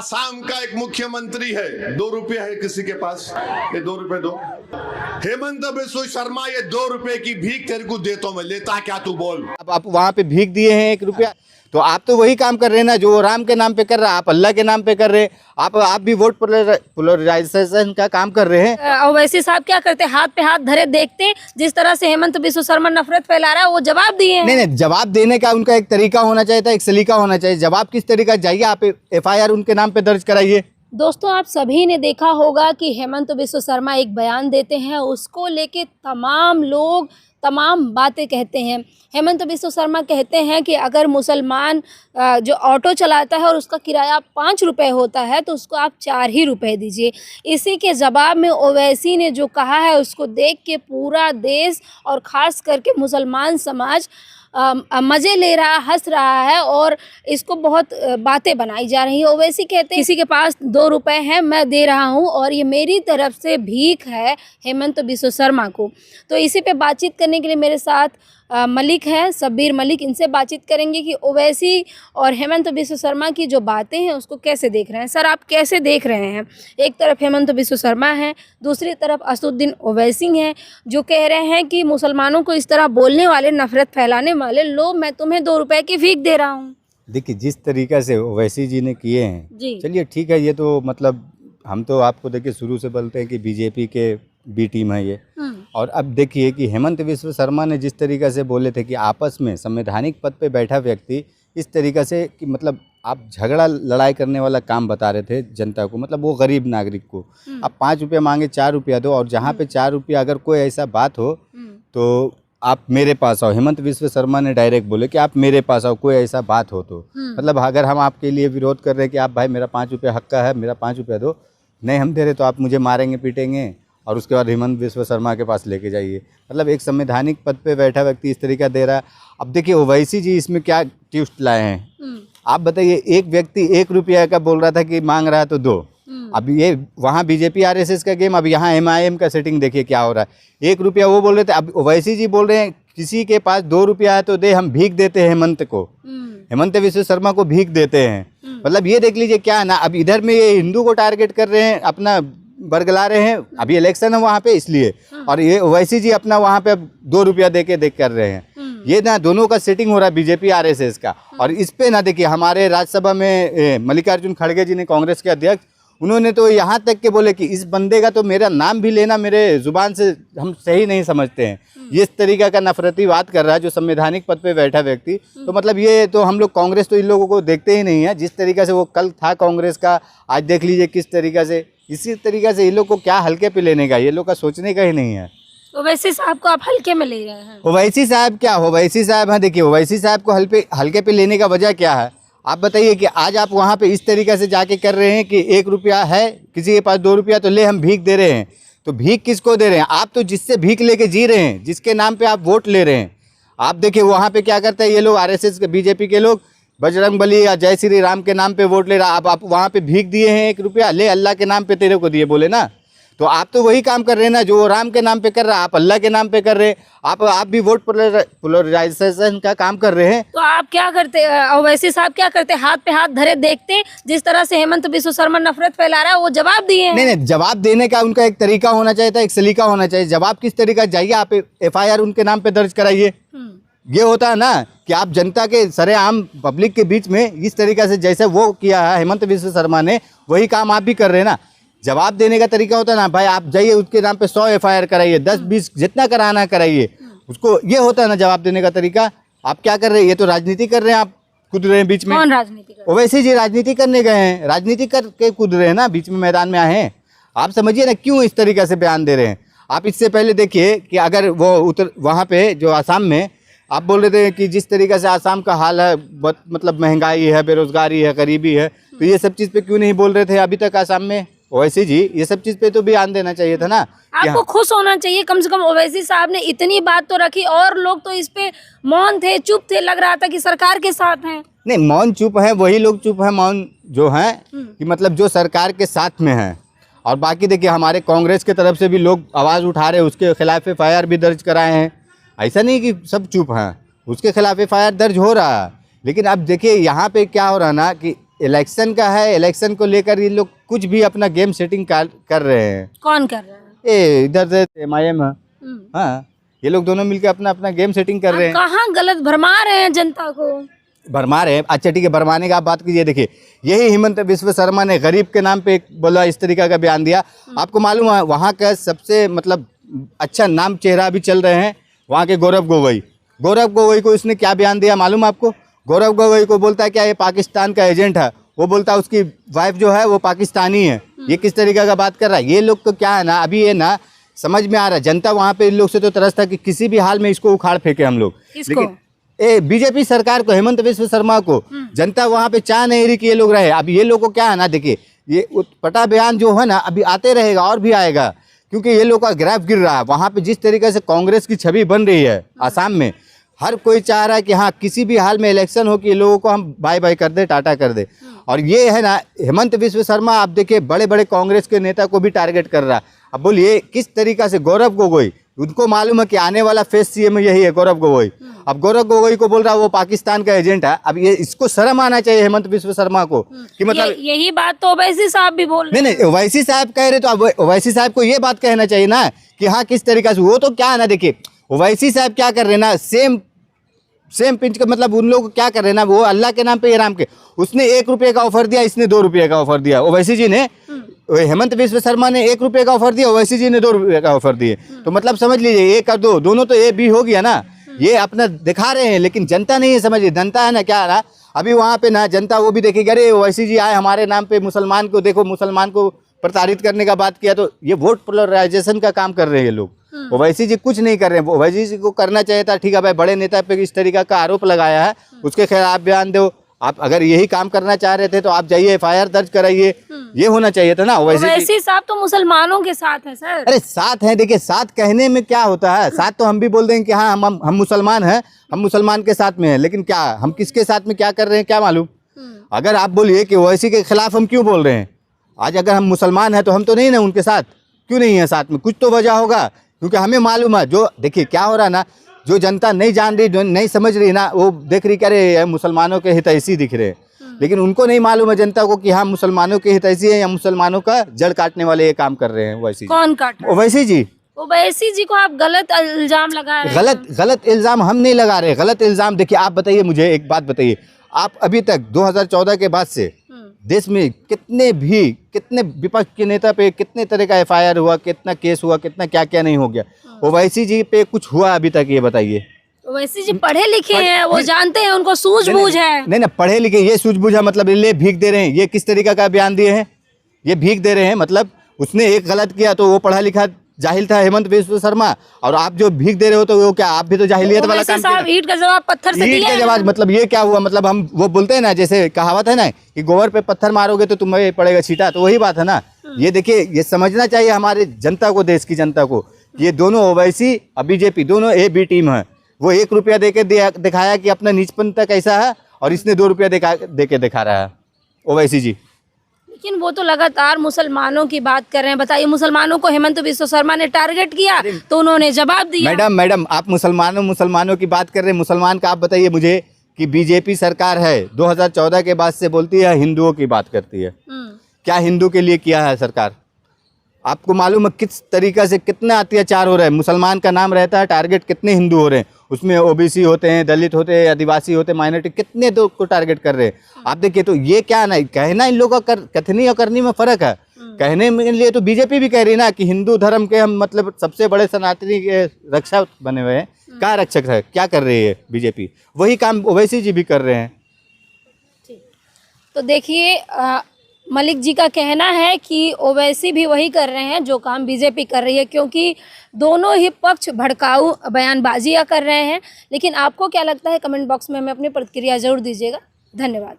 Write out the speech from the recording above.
आसाम का एक मुख्यमंत्री है, 2 रुपये है किसी के पास, ये 2 रुपये दो। हेमंत बिस्वा शर्मा, ये 2 रुपये की भीख तेरे को देता हूं मैं, लेता क्या तू बोल। आप वहाँ पे भीख दिए हैं 1 रुपया, तो आप तो वही काम कर रहे हैं ना जो राम के नाम पे कर रहा है, आप अल्लाह के नाम पे कर रहे हैं। आप भी वोट पोलराइजेशन का काम कर रहे हैं। ओवैसी साहब क्या करते हैं, हाथ पे हाथ धरे देखते हैं, जिस तरह से हेमंत बिस्वा शर्मा नफरत फैला रहा है वो जवाब दिए हैं। नहीं, जवाब देने का उनका एक तरीका होना चाहिए था, एक सलीका होना चाहिए। जवाब किस तरीका, जाइए आप FIR उनके नाम पे दर्ज कराइए। दोस्तों, आप सभी ने देखा होगा कि हेमंत बिस्वा शर्मा एक बयान देते हैं, उसको लेके तमाम लोग तमाम बातें कहते हैं। हेमंत बिस्वा शर्मा कहते हैं कि अगर मुसलमान जो ऑटो चलाता है और उसका किराया 5 रुपये होता है तो उसको आप 4 ही रुपये दीजिए। इसी के जवाब में ओवैसी ने जो कहा है उसको देख के पूरा देश और ख़ास करके मुसलमान समाज मज़े ले रहा, हंस रहा है और इसको बहुत बातें बनाई जा रही है। ओवैसी कहते हैं किसी के पास 2 रुपए हैं, मैं दे रहा हूं और ये मेरी तरफ से भीख है हेमंत बिस्वा शर्मा को। तो इसी पे बातचीत करने के लिए मेरे साथ मलिक हैं, शब्बीर मलिक, इनसे बातचीत करेंगे कि ओवैसी और हेमंत बिस्वा शर्मा की जो बातें हैं उसको कैसे देख रहे हैं। सर, आप कैसे देख रहे हैं? एक तरफ हेमंत बिस्वा शर्मा हैं, दूसरी तरफ असदुद्दीन ओवैसी हैं जो कह रहे हैं कि मुसलमानों को इस तरह बोलने वाले, नफरत फैलाने वाले, लो मैं तुम्हें 2 रुपए की भीख दे रहा हूँ। देखिए, जिस तरीक़ा से ओवैसी जी ने किए हैं, चलिए ठीक है, ये तो मतलब हम तो आपको देखिए शुरू से बोलते हैं कि बीजेपी के बी टीम है ये। और अब देखिए कि हेमंत बिस्वा शर्मा ने जिस तरीक़ा से बोले थे कि आपस में संवैधानिक पद पे बैठा व्यक्ति इस तरीक़ा से कि मतलब आप झगड़ा लड़ाई करने वाला काम बता रहे थे जनता को, मतलब वो गरीब नागरिक को आप 5 रुपया मांगे 4 रुपया दो, और जहाँ पे 4 रुपया अगर कोई ऐसा बात हो तो आप मेरे पास आओ। हेमंत बिस्वा शर्मा ने डायरेक्ट बोले कि आप मेरे पास आओ, कोई ऐसा बात हो तो। मतलब अगर हम आपके लिए विरोध कर रहे हैं कि आप भाई मेरा 5 रुपया हक का है, मेरा 5 रुपया दो, नहीं हम दे रहे तो आप मुझे मारेंगे पीटेंगे और उसके बाद हेमंत बिस्वा शर्मा के पास लेके जाइए। मतलब एक संवैधानिक पद पे बैठा व्यक्ति इस तरीका दे रहा है। अब देखिए ओवैसी जी इसमें क्या ट्विस्ट लाए हैं, आप बताइए। एक व्यक्ति 1 रुपया का बोल रहा था कि मांग रहा है तो दो। अब ये वहाँ बीजेपी RSS का गेम, अब यहाँ MIM का सेटिंग देखिए क्या हो रहा है। 1 रुपया वो बोल रहे थे, अब ओवैसी जी बोल रहे हैं किसी के पास 2 रुपया है तो दे, हम भीख देते हैं हेमंत को, हेमंत बिस्वा शर्मा को भीख देते हैं। मतलब ये देख लीजिए क्या है ना, अब इधर में ये हिंदू को टारगेट कर रहे हैं, अपना बरगला रहे हैं, अभी इलेक्शन है वहाँ पे इसलिए, और ये ओवैसी जी अपना वहाँ पे 2 रुपया दे कर रहे हैं। ये ना दोनों का सेटिंग हो रहा है बीजेपी RSS का। और इस पे ना देखिए हमारे राज्यसभा में मल्लिकार्जुन खड़गे जी ने, कांग्रेस के अध्यक्ष, उन्होंने तो यहाँ तक के बोले कि इस बंदे का तो मेरा नाम भी लेना मेरे जुबान से हम सही नहीं समझते हैं। ये इस तरीका का नफरती बात कर रहा है जो संवैधानिक पद पे बैठा व्यक्ति। तो मतलब ये तो हम लोग कांग्रेस तो इन लोगों को देखते ही नहीं है। जिस तरीका से वो कल था कांग्रेस का, आज देख लीजिए किस तरीका से, इसी तरीका से इन लोग को क्या हल्के पे लेने का, ये लोग का सोचने का ही नहीं है। ओवैसी साहब को आप हल्के में ले रहे हैं? ओवैसी साहब क्या, ओवैसी साहब हैं, देखिए ओवैसी साहब को हल्के पे लेने का वजह क्या है आप बताइए। कि आज आप वहाँ पे इस तरीके से जाके कर रहे हैं कि 1 रुपया है, किसी के पास 2 रुपया तो ले, हम भीख दे रहे हैं। तो भीख किसको दे रहे हैं? आप तो जिससे भीख लेके जी रहे हैं, जिसके नाम पे आप वोट ले रहे हैं। आप देखिए वहाँ पे क्या करते हैं ये लोग, RSS के बीजेपी के लोग, बजरंगबली या जय श्री राम के नाम पे वोट ले रहा। आप वहाँ पे भीख दिए हैं 1 रुपया, ले अल्लाह के नाम पे तेरे को दिए बोले ना। तो आप तो वही काम कर रहे हैं ना जो राम के नाम पे कर रहा है, आप अल्लाह के नाम पे कर रहे हैं। आप भी वोट पोलराइजेशन का काम कर रहे हैं। तो आप क्या करते, ओवैसी साहब क्या करते, हाथ पे हाथ धरे देखते हैं, जिस तरह से हेमंत बिस्वा शर्मा नफरत फैला रहा है वो जवाब दिए हैं। नहीं, जवाब देने का उनका एक तरीका होना चाहिए था, एक सलीका होना चाहिए। जवाब किस तरीका, जाइए आप FIR उनके नाम पे दर्ज कराइए। ये होता है ना कि आप जनता के सरेआम पब्लिक के बीच में इस तरीका से, जैसे वो किया है हेमंत बिस्वा शर्मा ने, वही काम आप भी कर रहे हैं ना। जवाब देने का तरीका होता है ना भाई, आप जाइए उसके नाम पे 100 FIR कराइए, 10-20 जितना कराना कराइए उसको। ये होता है ना जवाब देने का तरीका। आप क्या कर रहे हैं, ये तो राजनीति कर रहे हैं, आप कूद रहे हैं बीच में। कौन राजनीति कर रहे हैं? ओवैसी जी राजनीति करने गए हैं, राजनीति करके कूद रहे हैं ना, बीच में मैदान में आए हैं। आप समझिए ना क्यों इस तरीके से बयान दे रहे हैं। आप इससे पहले देखिए कि अगर वो वहाँ पे जो आसाम में आप बोल रहे थे कि जिस तरीके से आसाम का हाल है, मतलब महंगाई है, बेरोजगारी है, गरीबी है, तो ये सब चीज़ पे क्यों नहीं बोल रहे थे अभी तक आसाम में? ओवैसी जी ये सब चीज़ पे तो बयान देना चाहिए था ना। आपको खुश होना चाहिए, कम से कम ओवैसी साहब ने इतनी बात तो रखी, और लोग तो इस पे मौन थे, चुप थे, लग रहा था कि सरकार के साथ हैं। नहीं, मौन चुप है वही लोग चुप है, मौन जो है कि मतलब जो सरकार के साथ में है। और बाकी देखिए हमारे कांग्रेस की तरफ से भी लोग आवाज़ उठा रहे हैं, उसके खिलाफ FIR भी दर्ज कराए हैं। ऐसा नहीं कि सब चुप हैं, उसके खिलाफ FIR दर्ज हो रहा है। लेकिन अब देखिए यहाँ पे क्या हो रहा है ना कि इलेक्शन का है, इलेक्शन को लेकर ये लोग कुछ भी अपना गेम सेटिंग कर रहे हैं। कौन कर रहा है? ए इधर से MIM है, हाँ, ये लोग दोनों मिलकर अपना अपना गेम सेटिंग कर रहे हैं। कहाँ गलत भरमा रहे हैं जनता को? भरमा रहे हैं। अच्छा ठीक है, भरमाने का आप बात कीजिए। देखिए यही हेमंत बिस्व शर्मा ने गरीब के नाम पे एक बोला, इस तरीका का बयान दिया। आपको मालूम है वहाँ का सबसे मतलब अच्छा नाम चेहरा भी चल रहे हैं वहाँ के गौरव गोगोई। गौरव गोगोई को इसने क्या बयान दिया मालूम आपको? गौरव गोगोई को बोलता है क्या ये पाकिस्तान का एजेंट है, वो बोलता है उसकी वाइफ जो है वो पाकिस्तानी है। ये किस तरीके का बात कर रहा है? ये लोग तो क्या है ना, अभी ये ना समझ में आ रहा है, जनता वहाँ पे इन लोग से तो तरस था कि किसी भी हाल में इसको उखाड़ फेंके हम लोग। लेकिन बीजेपी सरकार को, हेमंत बिस्व शर्मा को जनता वहाँ पे चाह नहीं रही कि ये लोग रहे। अब ये लोग को क्या है ना, देखिए ये पटा बयान जो है ना अभी आते रहेगा और भी आएगा, क्योंकि ये लोग का ग्राफ गिर रहा है। वहाँ पे जिस तरीके से कांग्रेस की छवि बन रही है आसाम में, हर कोई चाह रहा है कि हाँ किसी भी हाल में इलेक्शन हो कि ये लोगों को हम बाय बाय कर दे, टाटा कर दे। और ये है ना हेमंत बिस्व शर्मा, आप देखिए बड़े बड़े कांग्रेस के नेता को भी टारगेट कर रहा है। अब बोलिए किस तरीका से गौरव गोगोई, उनको मालूम है कि आने वाला फेस CM यही है गौरव गोगोई। अब गौरव गोगोई को बोल रहा है वो पाकिस्तान का एजेंट है। अब ये इसको शर्म आना चाहिए हेमंत बिस्व शर्मा को कि मतलब यही बात तो ओवैसी साहब भी बोल रहे हैं। नहीं ओवैसी साहब कह रहे, तो अब ओवैसी साहब को ये बात कहना चाहिए ना कि हाँ किस तरीका से। वो तो क्या है ना, देखिए ओवैसी साहब क्या कर रहे हैं ना, सेम पिंच का मतलब उन लोग क्या कर रहे हैं ना, वो अल्लाह के नाम पे, ये राम के, उसने 1 रुपये का ऑफर दिया, इसने 2 रुपये का ऑफर दिया। ओवैसी जी ने, हेमंत बिस्व शर्मा ने 1 रुपये का ऑफर दिया, ओवैसी जी ने 2 रुपये का ऑफर दिए। तो मतलब समझ लीजिए 1 और 2 दोनों तो A B हो गया ना। ये अपना दिखा रहे हैं, लेकिन जनता नहीं है, समझिए जनता है ना क्या रहा अभी वहाँ पे ना, जनता वो भी देखेगी अरे ओवैसी जी आए हमारे नाम पे, मुसलमान को देखो, मुसलमान को प्रताड़ित करने का बात किया। तो ये वोट पोलराइजेशन का काम कर रहे हैं लोग। ओवैसी जी कुछ नहीं कर रहे हैं। ओवैसी जी को करना चाहिए था, ठीक है भाई बड़े नेता पे इस तरीका का आरोप लगाया है, उसके खिलाफ बयान दो। आप अगर यही काम करना चाह रहे थे तो आप जाइए FIR दर्ज कराइए, ये होना चाहिए था ना। ओवैसी साहब तो मुसलमानों के साथ है सर। अरे साथ हैं, देखिए साथ कहने में क्या होता है, साथ तो हम भी बोल देंगे कि हाँ हम मुसलमान हैं, हम मुसलमान के साथ में हैं, लेकिन क्या हम किसके साथ में क्या कर रहे हैं क्या मालूम। अगर आप बोलिए कि ओवैसी के खिलाफ हम क्यों बोल रहे हैं, आज अगर हम मुसलमान हैं तो हम तो नहीं ना उनके साथ, क्यों नहीं है साथ में, कुछ तो वजह होगा। क्योंकि हमें मालूम है, जो देखिए क्या हो रहा है ना, जो जनता नहीं जान रही, जो नहीं समझ रही ना, वो देख रही करे मुसलमानों के हितैषी दिख रहे हैं, लेकिन उनको नहीं मालूम है जनता को कि हाँ मुसलमानों के हितैषी है या मुसलमानों का जड़ काटने वाले ये काम कर रहे हैं। ओवैसी कौन काट? ओवैसी जी। ओवैसी जी को आप गलत इल्जाम लगा रहे हैं। गलत इल्जाम हम नहीं लगा रहे, गलत इल्जाम। देखिए आप बताइए, मुझे एक बात बताइए, आप अभी तक 2014 के बाद से देश में कितने विपक्ष के नेता पे कितने तरह का FIR हुआ, कितना केस हुआ, कितना क्या क्या नहीं हो गया। ओवैसी जी पे कुछ हुआ अभी तक, ये बताइए। ओवैसी जी पढ़े लिखे हैं, वो जानते हैं, उनको सूझबूझ है। नहीं ना पढ़े लिखे, ये सूझबूझ है मतलब ले भीख दे रहे हैं, ये किस तरीका का बयान दिए हैं, ये भीख दे रहे हैं। मतलब उसने एक गलत किया तो वो पढ़ा लिखा जाहिल था हेमंत बिस्व शर्मा, और आप जो भीख दे रहे हो तो वो क्या आप भी तो जाहिलियत वाला काम कर रहे हैं। ईंट का जवाब पत्थर से ईंट का जवाब मतलब ये क्या हुआ, मतलब हम वो बोलते हैं ना, जैसे कहावत है ना कि गोबर पे पत्थर मारोगे तो तुम्हें पड़ेगा छींटा, तो वही बात है ना। ये देखिए ये समझना चाहिए हमारे जनता को, देश की जनता को, ये दोनों ओवैसी और बीजेपी दोनों A B टीम है। वो 1 रुपया दे के दिखाया कि अपना नीचपंथ कैसा है, और इसने 2 रुपया दे के दिखा रहा है ओवैसी जी। लेकिन वो तो लगातार मुसलमानों की बात कर रहे हैं। बताइए, मुसलमानों को हेमंत बिस्व शर्मा ने टारगेट किया तो उन्होंने जवाब दिया। मैडम आप मुसलमानों की बात कर रहे हैं, मुसलमान का आप बताइए मुझे कि बीजेपी सरकार है 2014 के बाद से बोलती है हिंदुओं की बात करती है, क्या हिंदू के लिए किया है सरकार? आपको मालूम है किस तरीका से कितना अत्याचार हो रहा है, मुसलमान का नाम रहता है, टारगेट कितने हिंदू हो रहे हैं, उसमें OBC होते हैं, दलित होते हैं, आदिवासी होते हैं, माइनॉरिटी, कितने तो को टारगेट कर रहे हैं। आप देखिए तो ये क्या ना, कहना इन लोगों का कथनी और करनी में फर्क है। कहने के लिए तो बीजेपी भी कह रही ना कि हिंदू धर्म के हम मतलब सबसे बड़े सनातनी के रक्षा बने हुए हैं, क्या रक्षक है, क्या कर रही है बीजेपी, वही काम ओवैसी जी भी कर रहे हैं। तो देखिए मलिक जी का कहना है कि ओवैसी भी वही कर रहे हैं जो काम बीजेपी कर रही है, क्योंकि दोनों ही पक्ष भड़काऊ बयानबाजियां कर रहे हैं। लेकिन आपको क्या लगता है, कमेंट बॉक्स में हमें अपनी प्रतिक्रिया जरूर दीजिएगा। धन्यवाद।